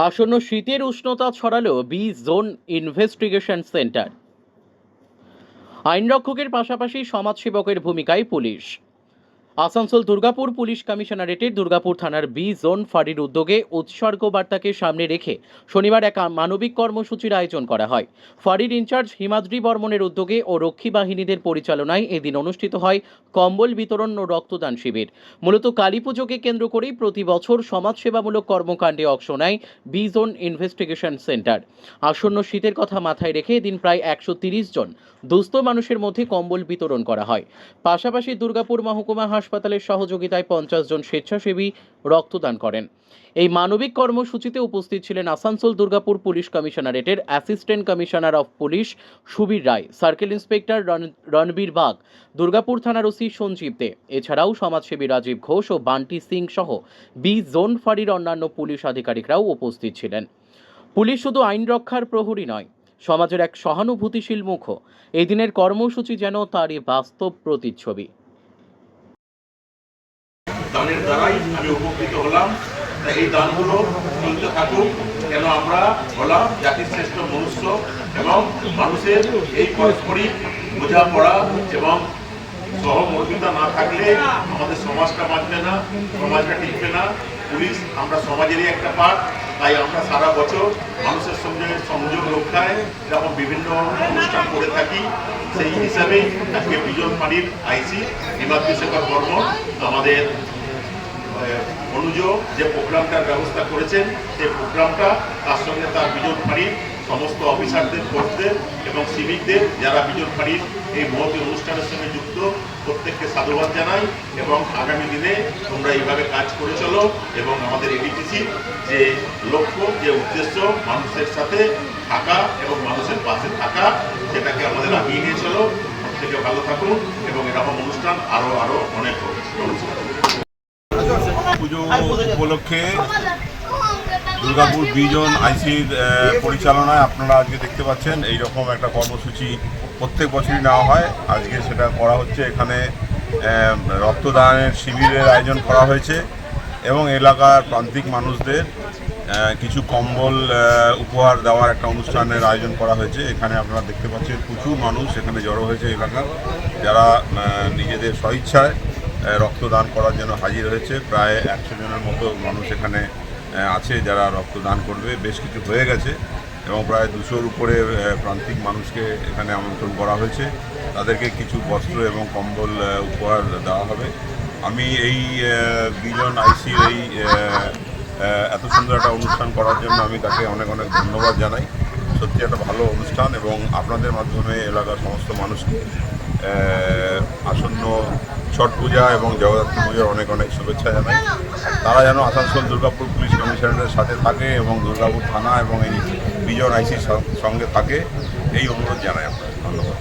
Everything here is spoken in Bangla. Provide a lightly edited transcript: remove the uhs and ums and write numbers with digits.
আসন্ন শীতের উষ্ণতা ছড়ালো বি জোন ইনভেস্টিগেশন সেন্টার। আইনরক্ষকের পাশাপাশি সমাজসেবকের ভূমিকায় পুলিশ। আসানসোল দুর্গাপুর পুলিশ কমিশনারেটের দুর্গাপুর থানার বি জোন ফাঁড়ির উদ্যোগে উৎসর্গ বার্তাকে সামনে রেখে শনিবার এক মানবিক কর্মসূচির আয়োজন করা হয়। ফাঁড়ির ইনচার্জ হিমাদ্রি বর্মনের উদ্যোগে ও রক্ষী বাহিনীদের পরিচালনায় এদিন অনুষ্ঠিত হয় কম্বল বিতরণ ও রক্তদান শিবির। মূলত কালী পুজোকে কেন্দ্র করেই প্রতি বছর সমাজসেবামূলক কর্মকাণ্ডে অংশ নেয় বি জোন ইনভেস্টিগেশন সেন্টার। আসন্ন শীতের কথা মাথায় রেখে এদিন প্রায় 130 জন দুস্থ মানুষের মধ্যে কম্বল বিতরণ করা হয়। পাশাপাশি দুর্গাপুর মহকুমা হাসপাতালের সহযোগিতায় 50 জন স্বেচ্ছাসেবী রক্তদান করেন। এই মানবিক কর্মসূচিতে উপস্থিত ছিলেন আসানসোল দুর্গাপুর পুলিশ কমিশনারেটের assistant commissioner of police Subir Roy, circle inspector Ranbir Bag, Durgapur থানার ওসি সঞ্জীব দে, এছাড়াও সমাজসেবী রাজীব ঘোষ ও বান্টি সিং সহ বি জোন ফাঁড়ির অন্যান্য পুলিশ আধিকারিকরাও উপস্থিত ছিলেন। পুলিশ শুধু আইন রক্ষার প্রহরী নয়, সমাজের এক সহানুভূতিশীল মুখও। এই দিনের কর্মসূচি যেন তারই বাস্তব প্রতিচ্ছবি। দানের দ্বারাই আমি উপকৃত হলাম। এই দানগুলো চলতে থাকুক, কেন আমরা হলাম জাতির শ্রেষ্ঠ মনুষ্য এবং মানুষের এই পারস্পরিক বোঝাপড়া এবং সহমর্মিতা না থাকলে আমাদের সমাজটা বাঁচবে না, সমাজটা টিকবে না। পুলিশ আমরা সমাজেরই একটা পার্ট, তাই আমরা সারা বছর মানুষের সঙ্গে সংযোগ রক্ষায় এরকম বিভিন্ন অনুষ্ঠান করে থাকি। সেই হিসাবে আজকে বিজন ফাঁড়ির আইসি হিমাদ্রি শেখর বর্মন আমাদের অনুজ যে প্রোগ্রামটার ব্যবস্থা করেছেন, সেই প্রোগ্রামটা তার সঙ্গে তার বিজন ফাঁড়ির সমস্ত অফিসারদের, ফোর্সদের এবং সিভিকদের যারা বিজন ফাঁড়ির এই মহতি অনুষ্ঠানের সঙ্গে যুক্ত, প্রত্যেককে সাধুবাদ জানাই এবং আগামী দিনে তোমরা এইভাবে কাজ করে চলো এবং আমাদের এডিটিসির যে লক্ষ্য, যে উদ্দেশ্য মানুষের সাথে থাকা এবং মানুষের পাশে থাকা, সেটাকে আমাদের আগিয়ে নিয়ে চলো। প্রত্যেকে ভালো থাকুন এবং এরকম অনুষ্ঠান আরো অনেক হোক। পুজো উপলক্ষে দুর্গাপুর বিজন আইসির পরিচালনায় আপনারা আজকে দেখতে পাচ্ছেন এইরকম একটা কর্মসূচি প্রত্যেক বছরই নেওয়া হয়। আজকে সেটা করা হচ্ছে। এখানে রক্তদানের শিবিরের আয়োজন করা হয়েছে এবং এলাকার প্রান্তিক মানুষদের কিছু কম্বল উপহার দেওয়ার একটা অনুষ্ঠানের আয়োজন করা হয়েছে। এখানে আপনারা দেখতে পাচ্ছেন প্রচুর মানুষ এখানে জড়ো হয়েছে এলাকার, যারা নিজেদের স্বইচ্ছায় রক্তদান করার জন্য হাজির হয়েছে। প্রায় 100 জনের মতো মানুষ এখানে আছে যারা রক্তদান করবে। বেশ কিছু হয়ে গেছে এবং প্রায় 200-র উপরে প্রান্তিক মানুষকে এখানে আমন্ত্রণ করা হয়েছে। তাদেরকে কিছু বস্ত্র এবং কম্বল উপহার দেওয়া হবে। আমি এই বিজন আইসির এই এত সুন্দর একটা অনুষ্ঠান করার জন্য আমি তাকে অনেক অনেক ধন্যবাদ জানাই। সত্যি একটা ভালো অনুষ্ঠান এবং আপনাদের মাধ্যমে এলাকার সমস্ত মানুষকে আসন্ন ছট পূজা এবং জগদ্ধাত্রী পূজার অনেক অনেক শুভেচ্ছা জানাই। তারা যেন আসানসোল দুর্গাপুর পুলিশ কমিশনারের সাথে থাকে এবং দুর্গাপুর থানা এবং এই বিজন আইসির সঙ্গে থাকে, এই অনুরোধ জানাই আপনাদের। ধন্যবাদ।